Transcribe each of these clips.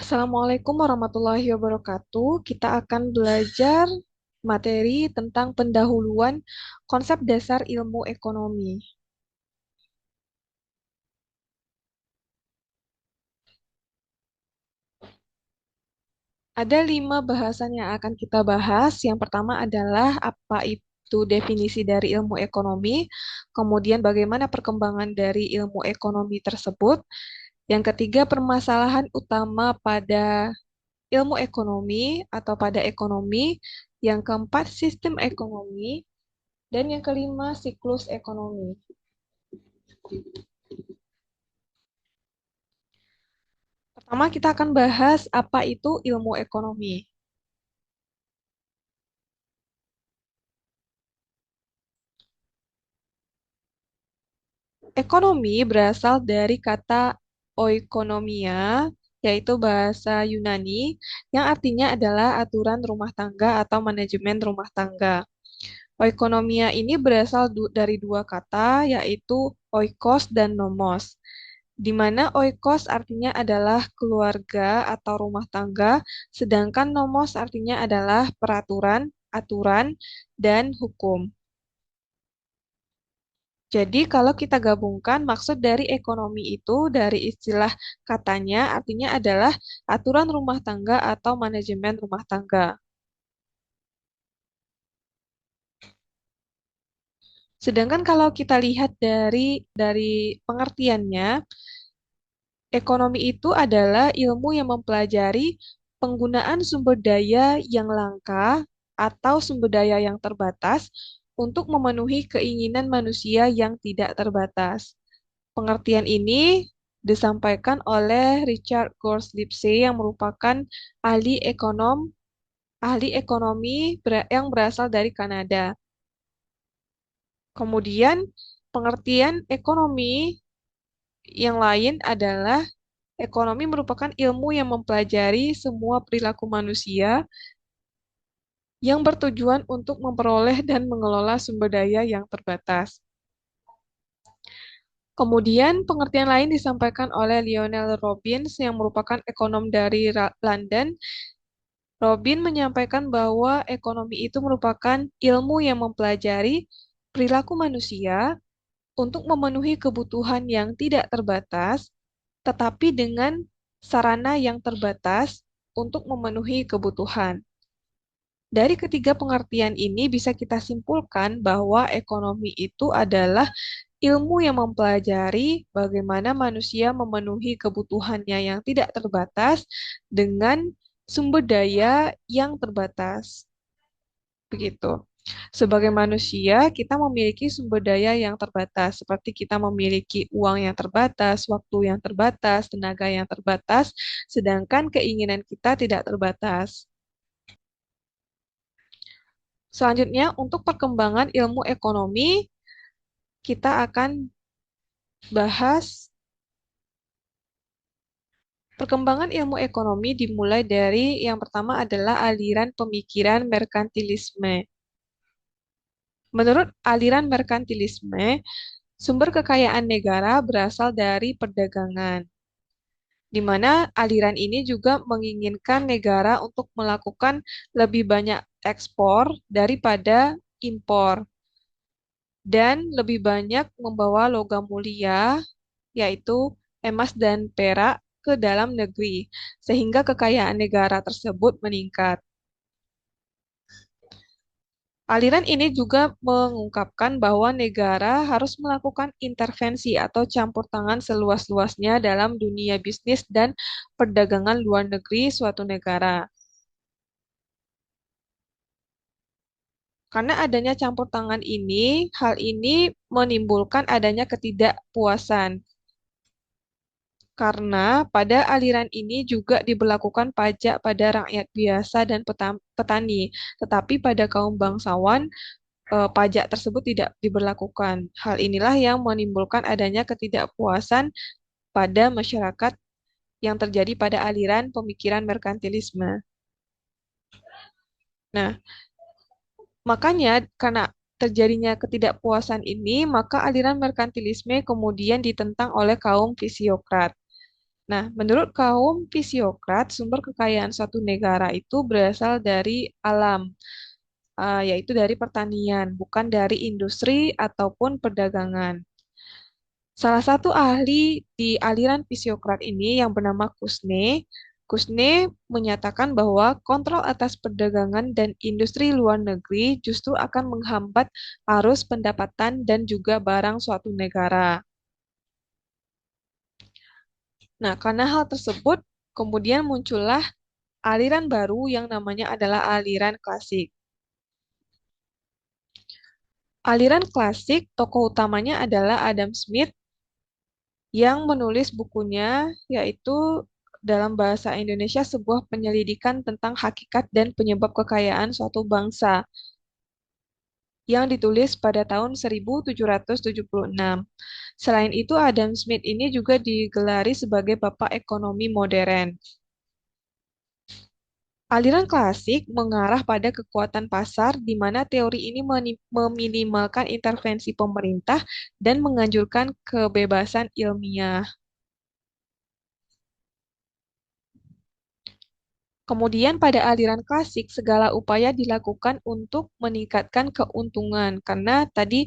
Assalamualaikum warahmatullahi wabarakatuh. Kita akan belajar materi tentang pendahuluan konsep dasar ilmu ekonomi. Ada 5 bahasan yang akan kita bahas. Yang pertama adalah apa itu definisi dari ilmu ekonomi, kemudian bagaimana perkembangan dari ilmu ekonomi tersebut. Yang ketiga, permasalahan utama pada ilmu ekonomi atau pada ekonomi. Yang keempat, sistem ekonomi. Dan yang kelima, siklus ekonomi. Pertama, kita akan bahas apa itu ilmu ekonomi. Ekonomi berasal dari kata oikonomia, yaitu bahasa Yunani, yang artinya adalah aturan rumah tangga atau manajemen rumah tangga. Oikonomia ini berasal dari 2 kata, yaitu oikos dan nomos, di mana oikos artinya adalah keluarga atau rumah tangga, sedangkan nomos artinya adalah peraturan, aturan, dan hukum. Jadi kalau kita gabungkan maksud dari ekonomi itu dari istilah katanya artinya adalah aturan rumah tangga atau manajemen rumah tangga. Sedangkan kalau kita lihat dari pengertiannya, ekonomi itu adalah ilmu yang mempelajari penggunaan sumber daya yang langka atau sumber daya yang terbatas untuk memenuhi keinginan manusia yang tidak terbatas. Pengertian ini disampaikan oleh Richard Gorslipsey yang merupakan ahli ekonomi yang berasal dari Kanada. Kemudian, pengertian ekonomi yang lain adalah ekonomi merupakan ilmu yang mempelajari semua perilaku manusia yang bertujuan untuk memperoleh dan mengelola sumber daya yang terbatas. Kemudian pengertian lain disampaikan oleh Lionel Robbins yang merupakan ekonom dari London. Robin menyampaikan bahwa ekonomi itu merupakan ilmu yang mempelajari perilaku manusia untuk memenuhi kebutuhan yang tidak terbatas, tetapi dengan sarana yang terbatas untuk memenuhi kebutuhan. Dari ketiga pengertian ini bisa kita simpulkan bahwa ekonomi itu adalah ilmu yang mempelajari bagaimana manusia memenuhi kebutuhannya yang tidak terbatas dengan sumber daya yang terbatas. Begitu. Sebagai manusia, kita memiliki sumber daya yang terbatas, seperti kita memiliki uang yang terbatas, waktu yang terbatas, tenaga yang terbatas, sedangkan keinginan kita tidak terbatas. Selanjutnya, untuk perkembangan ilmu ekonomi, kita akan bahas perkembangan ilmu ekonomi dimulai dari yang pertama adalah aliran pemikiran merkantilisme. Menurut aliran merkantilisme, sumber kekayaan negara berasal dari perdagangan, di mana aliran ini juga menginginkan negara untuk melakukan lebih banyak ekspor daripada impor, dan lebih banyak membawa logam mulia, yaitu emas dan perak, ke dalam negeri, sehingga kekayaan negara tersebut meningkat. Aliran ini juga mengungkapkan bahwa negara harus melakukan intervensi atau campur tangan seluas-luasnya dalam dunia bisnis dan perdagangan luar negeri suatu negara. Karena adanya campur tangan ini, hal ini menimbulkan adanya ketidakpuasan. Karena pada aliran ini juga diberlakukan pajak pada rakyat biasa dan petani, tetapi pada kaum bangsawan pajak tersebut tidak diberlakukan. Hal inilah yang menimbulkan adanya ketidakpuasan pada masyarakat yang terjadi pada aliran pemikiran merkantilisme. Nah, makanya karena terjadinya ketidakpuasan ini, maka aliran merkantilisme kemudian ditentang oleh kaum fisiokrat. Nah, menurut kaum fisiokrat, sumber kekayaan suatu negara itu berasal dari alam, yaitu dari pertanian, bukan dari industri ataupun perdagangan. Salah satu ahli di aliran fisiokrat ini yang bernama Kusne menyatakan bahwa kontrol atas perdagangan dan industri luar negeri justru akan menghambat arus pendapatan dan juga barang suatu negara. Nah, karena hal tersebut, kemudian muncullah aliran baru yang namanya adalah aliran klasik. Aliran klasik, tokoh utamanya adalah Adam Smith yang menulis bukunya yaitu dalam bahasa Indonesia sebuah penyelidikan tentang hakikat dan penyebab kekayaan suatu bangsa yang ditulis pada tahun 1776. Selain itu, Adam Smith ini juga digelari sebagai bapak ekonomi modern. Aliran klasik mengarah pada kekuatan pasar di mana teori ini meminimalkan intervensi pemerintah dan menganjurkan kebebasan ilmiah. Kemudian pada aliran klasik, segala upaya dilakukan untuk meningkatkan keuntungan karena tadi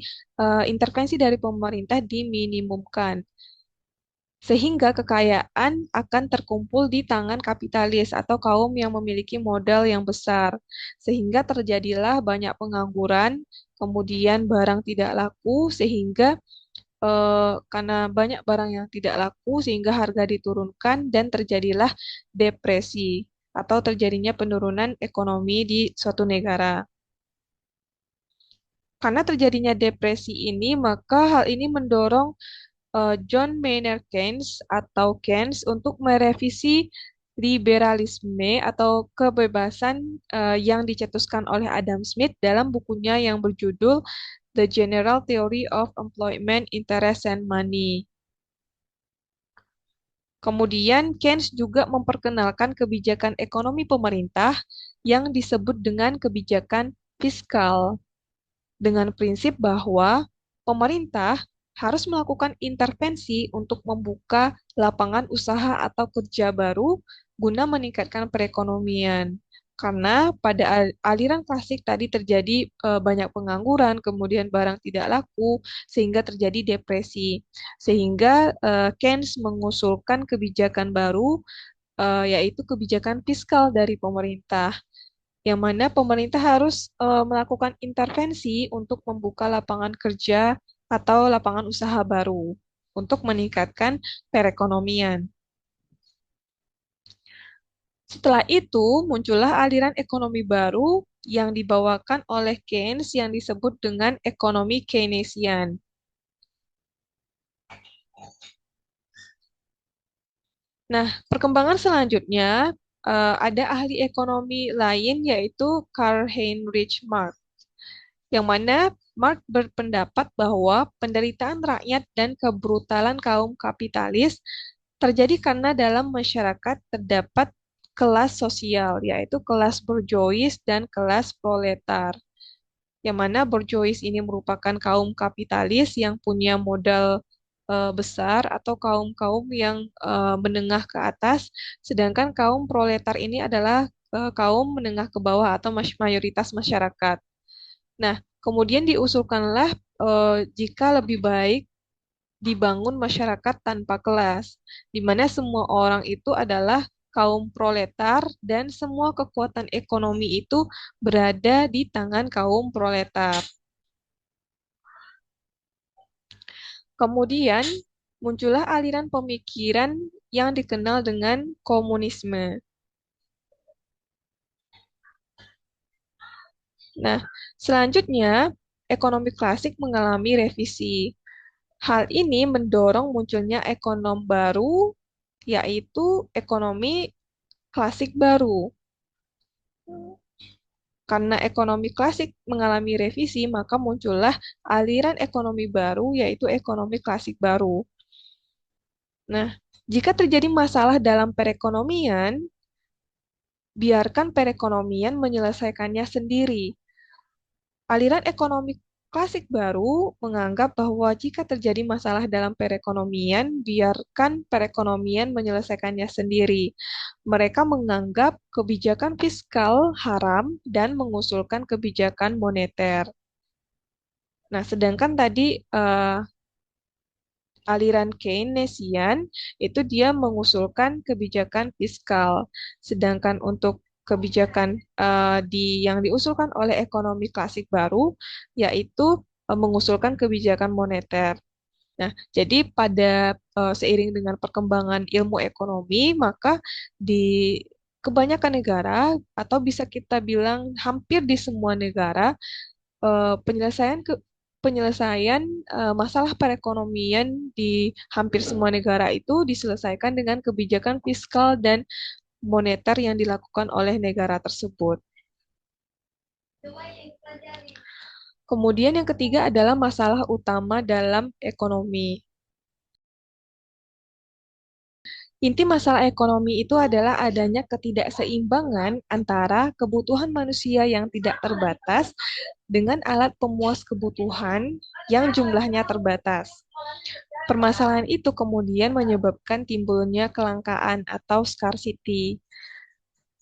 intervensi dari pemerintah diminimumkan. Sehingga kekayaan akan terkumpul di tangan kapitalis atau kaum yang memiliki modal yang besar. Sehingga terjadilah banyak pengangguran, kemudian barang tidak laku, sehingga karena banyak barang yang tidak laku, sehingga harga diturunkan dan terjadilah depresi atau terjadinya penurunan ekonomi di suatu negara. Karena terjadinya depresi ini, maka hal ini mendorong John Maynard Keynes atau Keynes untuk merevisi liberalisme atau kebebasan yang dicetuskan oleh Adam Smith dalam bukunya yang berjudul The General Theory of Employment, Interest and Money. Kemudian Keynes juga memperkenalkan kebijakan ekonomi pemerintah yang disebut dengan kebijakan fiskal dengan prinsip bahwa pemerintah harus melakukan intervensi untuk membuka lapangan usaha atau kerja baru guna meningkatkan perekonomian. Karena pada aliran klasik tadi terjadi banyak pengangguran, kemudian barang tidak laku, sehingga terjadi depresi. Sehingga Keynes mengusulkan kebijakan baru, yaitu kebijakan fiskal dari pemerintah yang mana pemerintah harus melakukan intervensi untuk membuka lapangan kerja atau lapangan usaha baru untuk meningkatkan perekonomian. Setelah itu, muncullah aliran ekonomi baru yang dibawakan oleh Keynes yang disebut dengan ekonomi Keynesian. Nah, perkembangan selanjutnya ada ahli ekonomi lain yaitu Karl Heinrich Marx. Yang mana Marx berpendapat bahwa penderitaan rakyat dan kebrutalan kaum kapitalis terjadi karena dalam masyarakat terdapat kelas sosial, yaitu kelas borjuis dan kelas proletar. Yang mana borjuis ini merupakan kaum kapitalis yang punya modal besar atau kaum-kaum yang menengah ke atas, sedangkan kaum proletar ini adalah kaum menengah ke bawah atau mayoritas masyarakat. Nah, kemudian diusulkanlah jika lebih baik dibangun masyarakat tanpa kelas, di mana semua orang itu adalah kaum proletar dan semua kekuatan ekonomi itu berada di tangan kaum proletar. Kemudian muncullah aliran pemikiran yang dikenal dengan komunisme. Nah, selanjutnya ekonomi klasik mengalami revisi. Hal ini mendorong munculnya ekonom baru, yaitu ekonomi klasik baru. Karena ekonomi klasik mengalami revisi, maka muncullah aliran ekonomi baru, yaitu ekonomi klasik baru. Nah, jika terjadi masalah dalam perekonomian, biarkan perekonomian menyelesaikannya sendiri. Aliran ekonomi Klasik baru menganggap bahwa jika terjadi masalah dalam perekonomian, biarkan perekonomian menyelesaikannya sendiri. Mereka menganggap kebijakan fiskal haram dan mengusulkan kebijakan moneter. Nah, sedangkan tadi aliran Keynesian itu dia mengusulkan kebijakan fiskal, sedangkan untuk kebijakan yang diusulkan oleh ekonomi klasik baru yaitu mengusulkan kebijakan moneter. Nah, jadi pada seiring dengan perkembangan ilmu ekonomi, maka di kebanyakan negara atau bisa kita bilang hampir di semua negara penyelesaian masalah perekonomian di hampir semua negara itu diselesaikan dengan kebijakan fiskal dan moneter yang dilakukan oleh negara tersebut. Kemudian yang ketiga adalah masalah utama dalam ekonomi. Inti masalah ekonomi itu adalah adanya ketidakseimbangan antara kebutuhan manusia yang tidak terbatas dengan alat pemuas kebutuhan yang jumlahnya terbatas. Permasalahan itu kemudian menyebabkan timbulnya kelangkaan atau scarcity.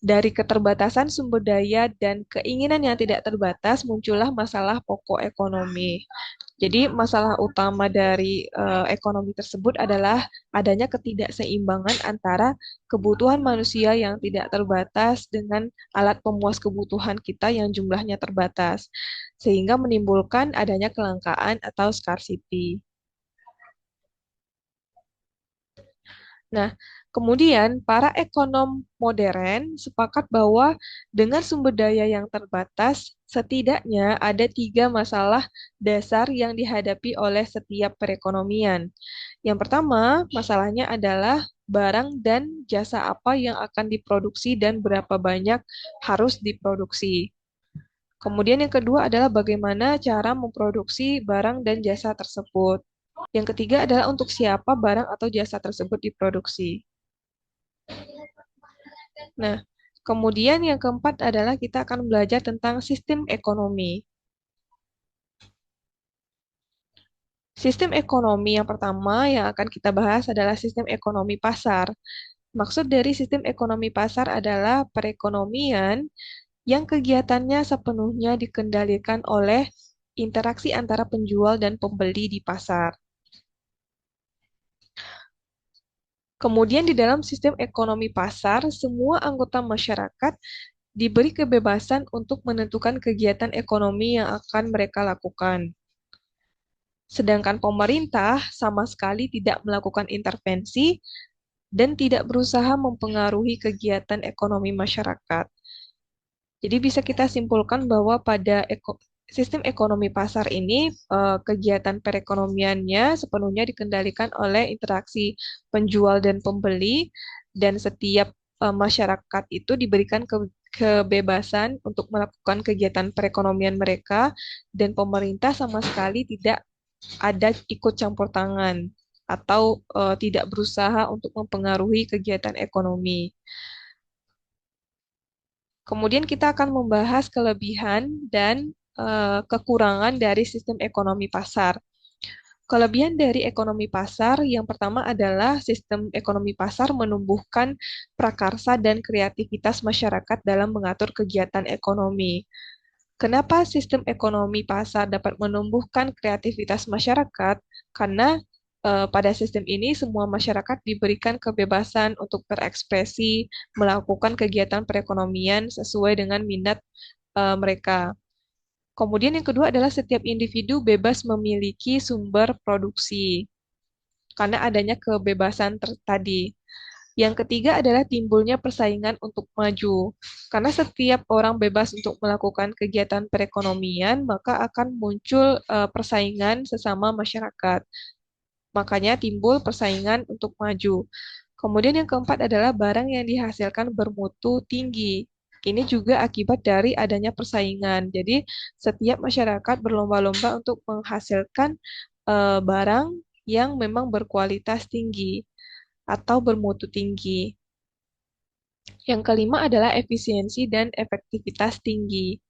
Dari keterbatasan sumber daya dan keinginan yang tidak terbatas, muncullah masalah pokok ekonomi. Jadi, masalah utama dari ekonomi tersebut adalah adanya ketidakseimbangan antara kebutuhan manusia yang tidak terbatas dengan alat pemuas kebutuhan kita yang jumlahnya terbatas, sehingga menimbulkan adanya kelangkaan atau scarcity. Nah, kemudian para ekonom modern sepakat bahwa dengan sumber daya yang terbatas, setidaknya ada tiga masalah dasar yang dihadapi oleh setiap perekonomian. Yang pertama, masalahnya adalah barang dan jasa apa yang akan diproduksi dan berapa banyak harus diproduksi. Kemudian yang kedua adalah bagaimana cara memproduksi barang dan jasa tersebut. Yang ketiga adalah untuk siapa barang atau jasa tersebut diproduksi. Nah, kemudian yang keempat adalah kita akan belajar tentang sistem ekonomi. Sistem ekonomi yang pertama yang akan kita bahas adalah sistem ekonomi pasar. Maksud dari sistem ekonomi pasar adalah perekonomian yang kegiatannya sepenuhnya dikendalikan oleh interaksi antara penjual dan pembeli di pasar. Kemudian di dalam sistem ekonomi pasar, semua anggota masyarakat diberi kebebasan untuk menentukan kegiatan ekonomi yang akan mereka lakukan. Sedangkan pemerintah sama sekali tidak melakukan intervensi dan tidak berusaha mempengaruhi kegiatan ekonomi masyarakat. Jadi bisa kita simpulkan bahwa pada sistem ekonomi pasar ini kegiatan perekonomiannya sepenuhnya dikendalikan oleh interaksi penjual dan pembeli dan setiap masyarakat itu diberikan kebebasan untuk melakukan kegiatan perekonomian mereka dan pemerintah sama sekali tidak ada ikut campur tangan atau tidak berusaha untuk mempengaruhi kegiatan ekonomi. Kemudian kita akan membahas kelebihan dan kekurangan dari sistem ekonomi pasar. Kelebihan dari ekonomi pasar yang pertama adalah sistem ekonomi pasar menumbuhkan prakarsa dan kreativitas masyarakat dalam mengatur kegiatan ekonomi. Kenapa sistem ekonomi pasar dapat menumbuhkan kreativitas masyarakat? Karena pada sistem ini semua masyarakat diberikan kebebasan untuk berekspresi, melakukan kegiatan perekonomian sesuai dengan minat mereka. Kemudian yang kedua adalah setiap individu bebas memiliki sumber produksi karena adanya kebebasan tadi. Yang ketiga adalah timbulnya persaingan untuk maju. Karena setiap orang bebas untuk melakukan kegiatan perekonomian, maka akan muncul persaingan sesama masyarakat. Makanya timbul persaingan untuk maju. Kemudian yang keempat adalah barang yang dihasilkan bermutu tinggi. Ini juga akibat dari adanya persaingan. Jadi setiap masyarakat berlomba-lomba untuk menghasilkan barang yang memang berkualitas tinggi atau bermutu tinggi. Yang kelima adalah efisiensi dan efektivitas tinggi.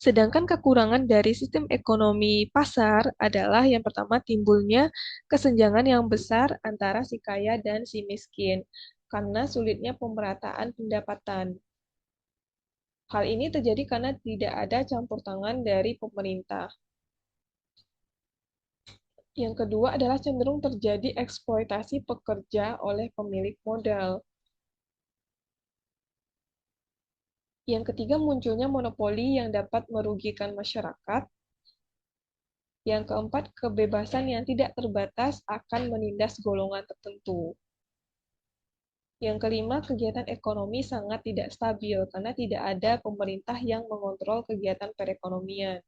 Sedangkan kekurangan dari sistem ekonomi pasar adalah yang pertama timbulnya kesenjangan yang besar antara si kaya dan si miskin karena sulitnya pemerataan pendapatan. Hal ini terjadi karena tidak ada campur tangan dari pemerintah. Yang kedua adalah cenderung terjadi eksploitasi pekerja oleh pemilik modal. Yang ketiga munculnya monopoli yang dapat merugikan masyarakat. Yang keempat, kebebasan yang tidak terbatas akan menindas golongan tertentu. Yang kelima, kegiatan ekonomi sangat tidak stabil karena tidak ada pemerintah yang mengontrol kegiatan perekonomian.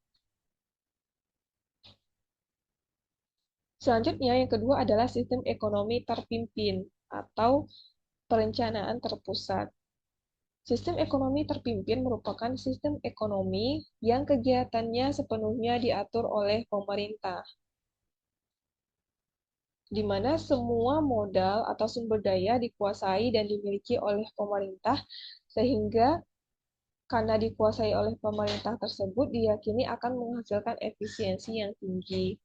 Selanjutnya, yang kedua adalah sistem ekonomi terpimpin atau perencanaan terpusat. Sistem ekonomi terpimpin merupakan sistem ekonomi yang kegiatannya sepenuhnya diatur oleh pemerintah, di mana semua modal atau sumber daya dikuasai dan dimiliki oleh pemerintah, sehingga karena dikuasai oleh pemerintah tersebut diyakini akan menghasilkan efisiensi yang tinggi.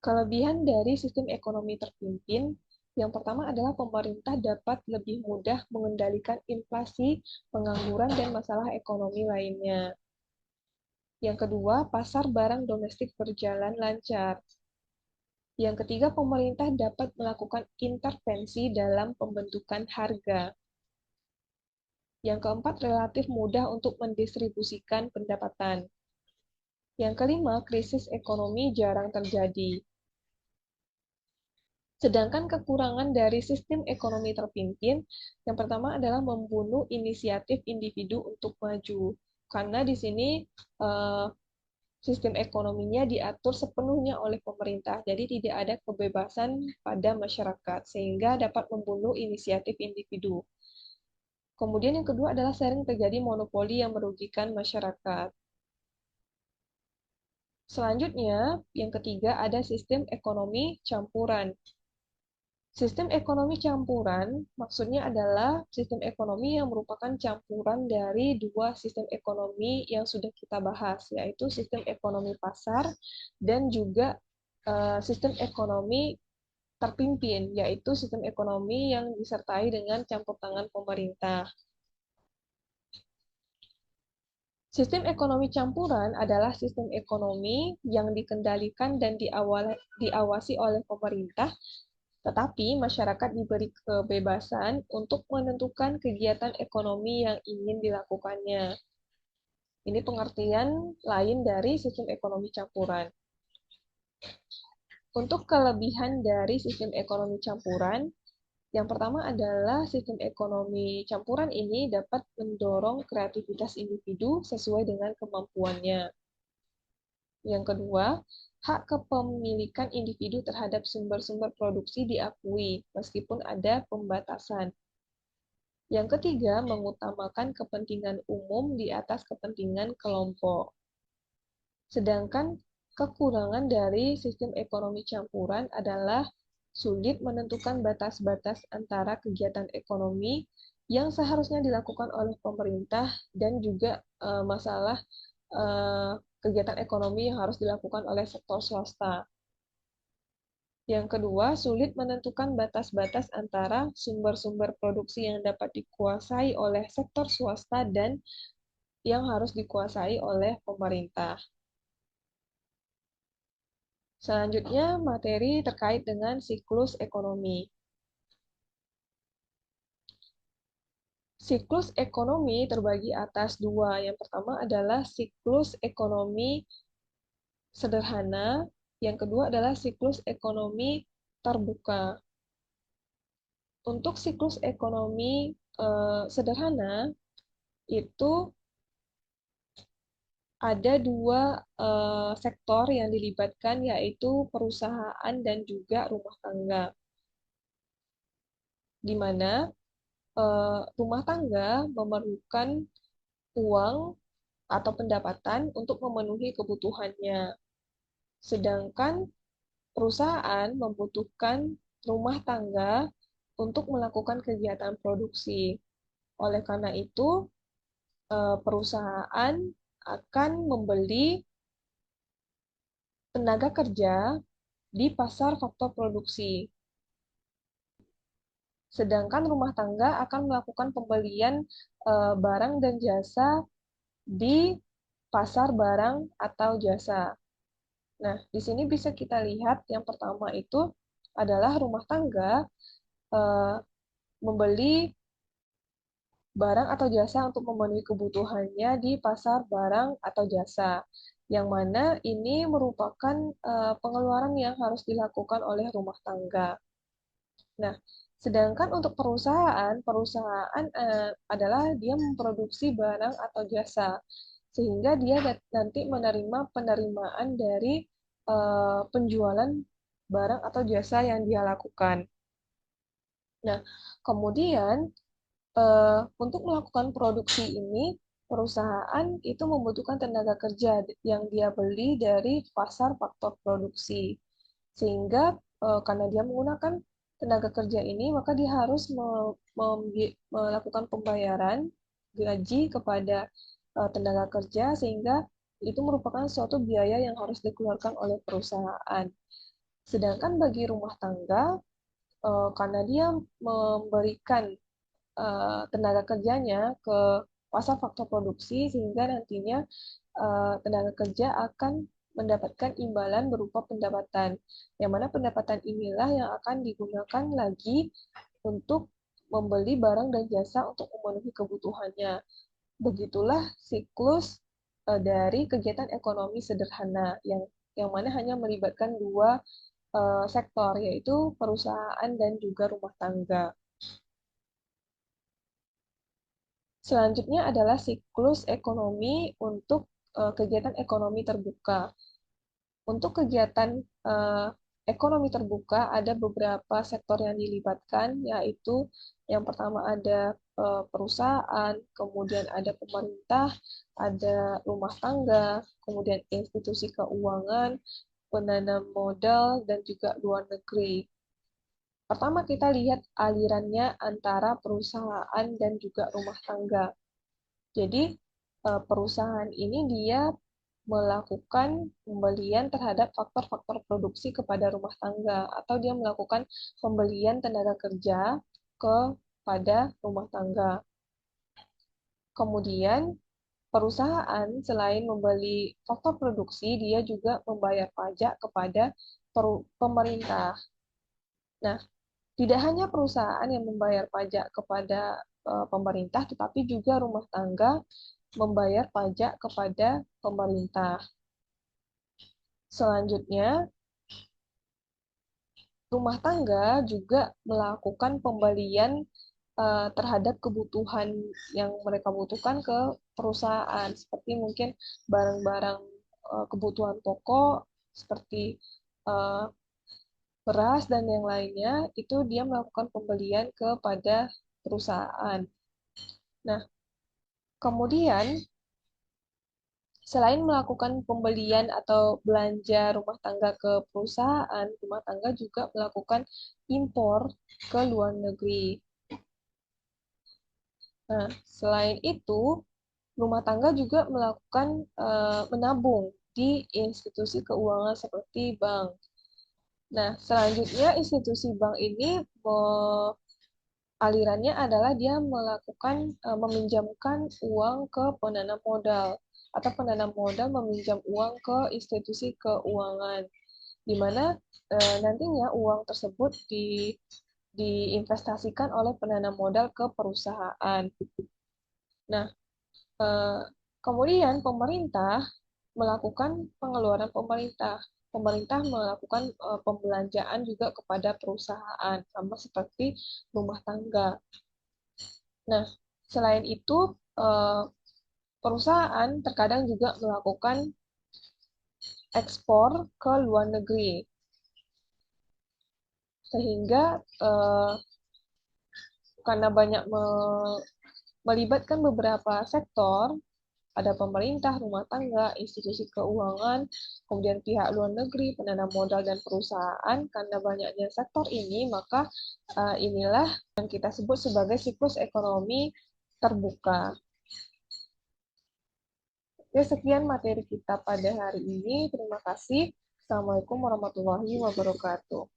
Kelebihan dari sistem ekonomi terpimpin, yang pertama adalah pemerintah dapat lebih mudah mengendalikan inflasi, pengangguran, dan masalah ekonomi lainnya. Yang kedua, pasar barang domestik berjalan lancar. Yang ketiga, pemerintah dapat melakukan intervensi dalam pembentukan harga. Yang keempat, relatif mudah untuk mendistribusikan pendapatan. Yang kelima, krisis ekonomi jarang terjadi. Sedangkan kekurangan dari sistem ekonomi terpimpin, yang pertama adalah membunuh inisiatif individu untuk maju. Karena di sini sistem ekonominya diatur sepenuhnya oleh pemerintah, jadi tidak ada kebebasan pada masyarakat, sehingga dapat membunuh inisiatif individu. Kemudian yang kedua adalah sering terjadi monopoli yang merugikan masyarakat. Selanjutnya, yang ketiga ada sistem ekonomi campuran. Sistem ekonomi campuran maksudnya adalah sistem ekonomi yang merupakan campuran dari dua sistem ekonomi yang sudah kita bahas, yaitu sistem ekonomi pasar dan juga sistem ekonomi terpimpin, yaitu sistem ekonomi yang disertai dengan campur tangan pemerintah. Sistem ekonomi campuran adalah sistem ekonomi yang dikendalikan dan diawasi oleh pemerintah, tetapi masyarakat diberi kebebasan untuk menentukan kegiatan ekonomi yang ingin dilakukannya. Ini pengertian lain dari sistem ekonomi campuran. Untuk kelebihan dari sistem ekonomi campuran, yang pertama adalah sistem ekonomi campuran ini dapat mendorong kreativitas individu sesuai dengan kemampuannya. Yang kedua, hak kepemilikan individu terhadap sumber-sumber produksi diakui, meskipun ada pembatasan. Yang ketiga, mengutamakan kepentingan umum di atas kepentingan kelompok. Sedangkan kekurangan dari sistem ekonomi campuran adalah sulit menentukan batas-batas antara kegiatan ekonomi yang seharusnya dilakukan oleh pemerintah dan juga masalah kegiatan ekonomi yang harus dilakukan oleh sektor swasta. Yang kedua, sulit menentukan batas-batas antara sumber-sumber produksi yang dapat dikuasai oleh sektor swasta dan yang harus dikuasai oleh pemerintah. Selanjutnya, materi terkait dengan siklus ekonomi. Siklus ekonomi terbagi atas dua. Yang pertama adalah siklus ekonomi sederhana, yang kedua adalah siklus ekonomi terbuka. Untuk siklus ekonomi sederhana, itu ada dua sektor yang dilibatkan, yaitu perusahaan dan juga rumah tangga. Di mana rumah tangga memerlukan uang atau pendapatan untuk memenuhi kebutuhannya. Sedangkan perusahaan membutuhkan rumah tangga untuk melakukan kegiatan produksi. Oleh karena itu, perusahaan akan membeli tenaga kerja di pasar faktor produksi. Sedangkan rumah tangga akan melakukan pembelian barang dan jasa di pasar barang atau jasa. Nah, di sini bisa kita lihat yang pertama itu adalah rumah tangga eh, membeli barang atau jasa untuk memenuhi kebutuhannya di pasar barang atau jasa, yang mana ini merupakan pengeluaran yang harus dilakukan oleh rumah tangga. Nah, sedangkan untuk perusahaan, perusahaan adalah dia memproduksi barang atau jasa, sehingga dia nanti menerima penerimaan dari penjualan barang atau jasa yang dia lakukan. Nah, kemudian untuk melakukan produksi ini, perusahaan itu membutuhkan tenaga kerja yang dia beli dari pasar faktor produksi. Sehingga karena dia menggunakan tenaga kerja ini, maka dia harus melakukan pembayaran gaji kepada tenaga kerja, sehingga itu merupakan suatu biaya yang harus dikeluarkan oleh perusahaan. Sedangkan bagi rumah tangga, karena dia memberikan tenaga kerjanya ke pasar faktor produksi, sehingga nantinya tenaga kerja akan mendapatkan imbalan berupa pendapatan, yang mana pendapatan inilah yang akan digunakan lagi untuk membeli barang dan jasa untuk memenuhi kebutuhannya. Begitulah siklus dari kegiatan ekonomi sederhana yang mana hanya melibatkan dua sektor, yaitu perusahaan dan juga rumah tangga. Selanjutnya adalah siklus ekonomi untuk kegiatan ekonomi terbuka. Untuk kegiatan eh, ekonomi terbuka ada beberapa sektor yang dilibatkan, yaitu yang pertama ada perusahaan, kemudian ada pemerintah, ada rumah tangga, kemudian institusi keuangan, penanam modal, dan juga luar negeri. Pertama kita lihat alirannya antara perusahaan dan juga rumah tangga. Jadi perusahaan ini dia melakukan pembelian terhadap faktor-faktor produksi kepada rumah tangga, atau dia melakukan pembelian tenaga kerja kepada rumah tangga. Kemudian perusahaan selain membeli faktor produksi, dia juga membayar pajak kepada pemerintah. Nah, tidak hanya perusahaan yang membayar pajak kepada pemerintah, tetapi juga rumah tangga membayar pajak kepada pemerintah. Selanjutnya, rumah tangga juga melakukan pembelian terhadap kebutuhan yang mereka butuhkan ke perusahaan, seperti mungkin barang-barang kebutuhan pokok, seperti uh, beras dan yang lainnya, itu dia melakukan pembelian kepada perusahaan. Nah, kemudian selain melakukan pembelian atau belanja rumah tangga ke perusahaan, rumah tangga juga melakukan impor ke luar negeri. Nah, selain itu, rumah tangga juga melakukan menabung di institusi keuangan seperti bank. Nah, selanjutnya institusi bank ini alirannya adalah dia melakukan meminjamkan uang ke penanam modal, atau penanam modal meminjam uang ke institusi keuangan, di mana nantinya uang tersebut diinvestasikan oleh penanam modal ke perusahaan. Nah, eh, kemudian pemerintah melakukan pengeluaran pemerintah. Pemerintah melakukan pembelanjaan juga kepada perusahaan, sama seperti rumah tangga. Nah, selain itu, eh, perusahaan terkadang juga melakukan ekspor ke luar negeri, sehingga karena banyak melibatkan beberapa sektor, ada pemerintah, rumah tangga, institusi keuangan, kemudian pihak luar negeri, penanam modal, dan perusahaan. Karena banyaknya sektor ini, maka inilah yang kita sebut sebagai siklus ekonomi terbuka. Ya, sekian materi kita pada hari ini. Terima kasih. Assalamualaikum warahmatullahi wabarakatuh.